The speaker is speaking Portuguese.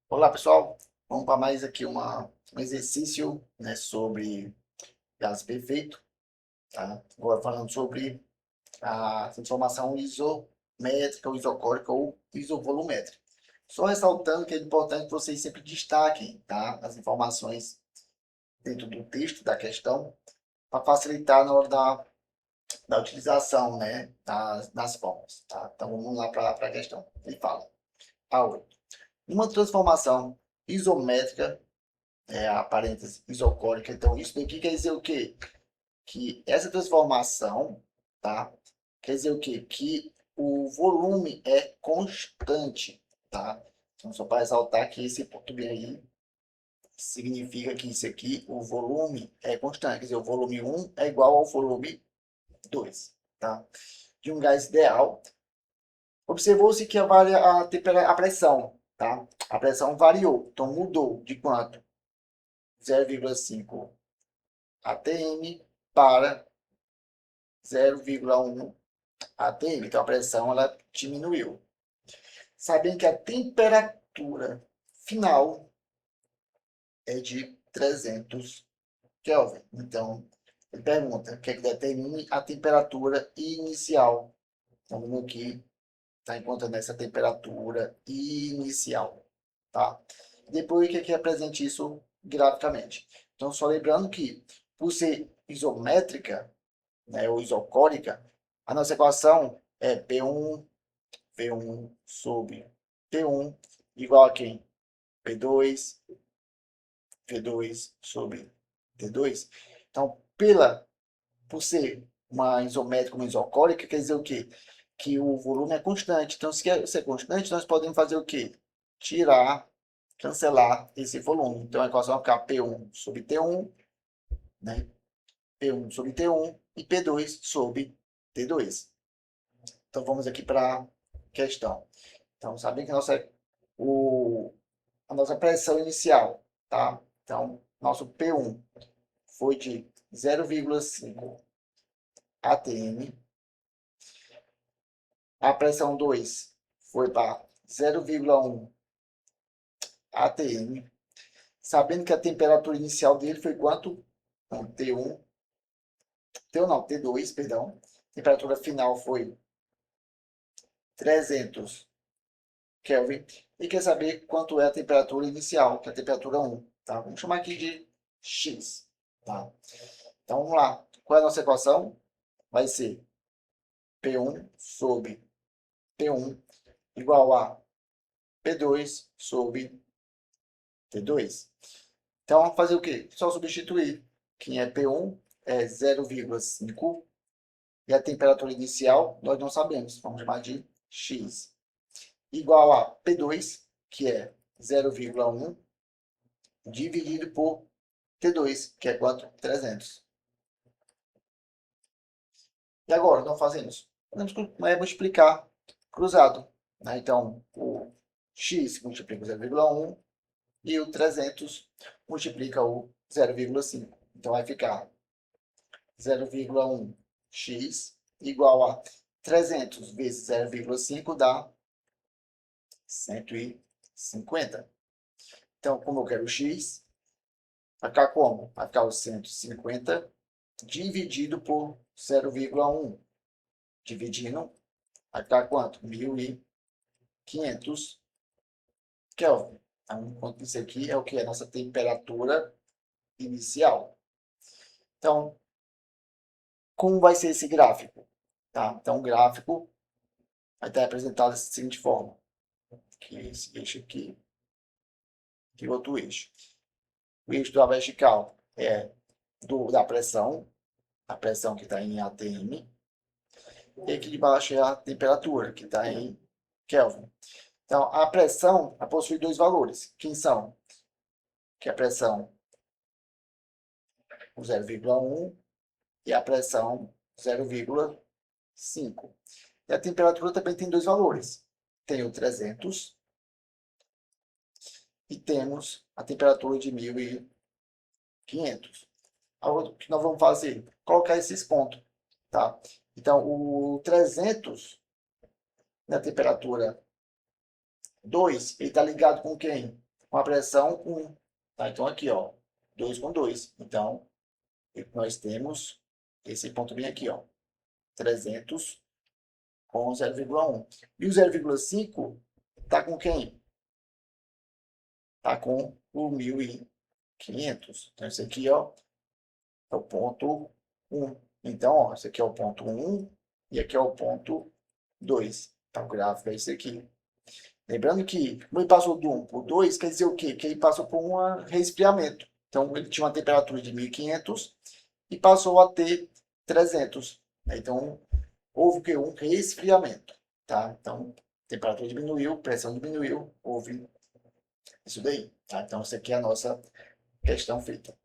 Olá pessoal, vamos para mais aqui um exercício, né, sobre gases perfeito, tá? Agora falando sobre a transformação isométrica ou isocórica ou isovolumétrica. Só ressaltando que é importante que vocês sempre destaquem, tá, as informações dentro do texto da questão para facilitar na hora da utilização, né, das formas, tá? Então vamos lá para a questão. Ele fala, a uma transformação isométrica a parêntese isocórica. Então, isso daqui quer dizer o quê? Que essa transformação, tá? Quer dizer o quê? Que o volume é constante, tá? Então, só para ressaltar que esse ponto bem aí significa que isso aqui, o volume é constante. Quer dizer, o volume 1 é igual ao volume 2, tá? De um gás ideal, observou-se que a pressão, tá? A pressão variou, então mudou de quanto? 0,5 atm para 0,1 atm. Então a pressão ela diminuiu. Sabem que a temperatura final é de 300 Kelvin. Então ele pergunta o que é que determine a temperatura inicial. Então vamos aqui está encontrando essa temperatura inicial, tá? Depois que represente isso graficamente. Então só lembrando que por ser isométrica, né, ou isocórica, a nossa equação é P1 sobre T1 igual a quem? P2, V2 sobre T2. Então, por ser uma isométrica, uma isocórica, quer dizer o quê? Que o volume é constante. Então, se quer ser constante, nós podemos fazer o quê? Tirar, cancelar esse volume. Então, a equação vai ficar P1 sobre T1, né? P1 sobre T1 e P2 sobre T2. Então vamos aqui para a questão. Então, sabem que a nossa pressão inicial, tá? Então, nosso P1 foi de 0,5 atm. A pressão 2 foi para 0,1 atm. Sabendo que a temperatura inicial dele foi quanto? Então, T1, T1 não, T2, perdão. A temperatura final foi 300 Kelvin, e quer saber quanto é a temperatura inicial, que é a temperatura 1. Tá? Vamos chamar aqui de X. Tá? Então vamos lá. Qual é a nossa equação? Vai ser P1 sobre T1 igual a P2 sobre T2. Então vamos fazer o quê? Só substituir. Quem é P1 é 0,5 e a temperatura inicial nós não sabemos. Vamos chamar de X. Igual a P2, que é 0,1 dividido por T2, que é quanto? 300. E agora, nós fazemos? Podemos multiplicar cruzado. Né? Então, o x multiplica o 0,1 e o 300 multiplica o 0,5. Então, vai ficar 0,1x igual a 300 vezes 0,5 dá 150. Então, como eu quero o x, vai ficar como? Vai ficar o 150 dividido por 0,1. Dividindo, vai ficar quanto? 1.500 Kelvin. Então, isso aqui é o que? A nossa temperatura inicial. Então, como vai ser esse gráfico? Tá? Então, o gráfico vai estar representado da seguinte forma. Que é esse eixo aqui, que é outro eixo. O eixo da vertical é da pressão, a pressão que está em atm, e aqui de baixo é a temperatura, que está em Kelvin. Então, a pressão possui dois valores. Quem são? Que é a pressão 0,1 e a pressão 0,5. E a temperatura também tem dois valores. Tem o 300 e temos a temperatura de 1.500. O que nós vamos fazer? Colocar esses pontos. Tá? Então, o 300 na temperatura 2, ele está ligado com quem? com a pressão 1. Tá? Então, aqui, ó, 2 com 2. Então, nós temos esse ponto bem aqui, ó, 300 com 0,1. E o 0,5 está com quem? Está com o 1.500. Então, esse aqui, ó, é o ponto 1. Então, ó, esse aqui é o ponto 1 e aqui é o ponto 2. Então, o gráfico é esse aqui. Lembrando que, como ele passou do 1 para o 2, quer dizer o quê? Que ele passou por um resfriamento. Então, ele tinha uma temperatura de 1.500 e passou a ter 300. Então, houve o quê? Um resfriamento. Tá? Então, a temperatura diminuiu, a pressão diminuiu, houve isso daí. Tá? Então, essa aqui é a nossa questão feita.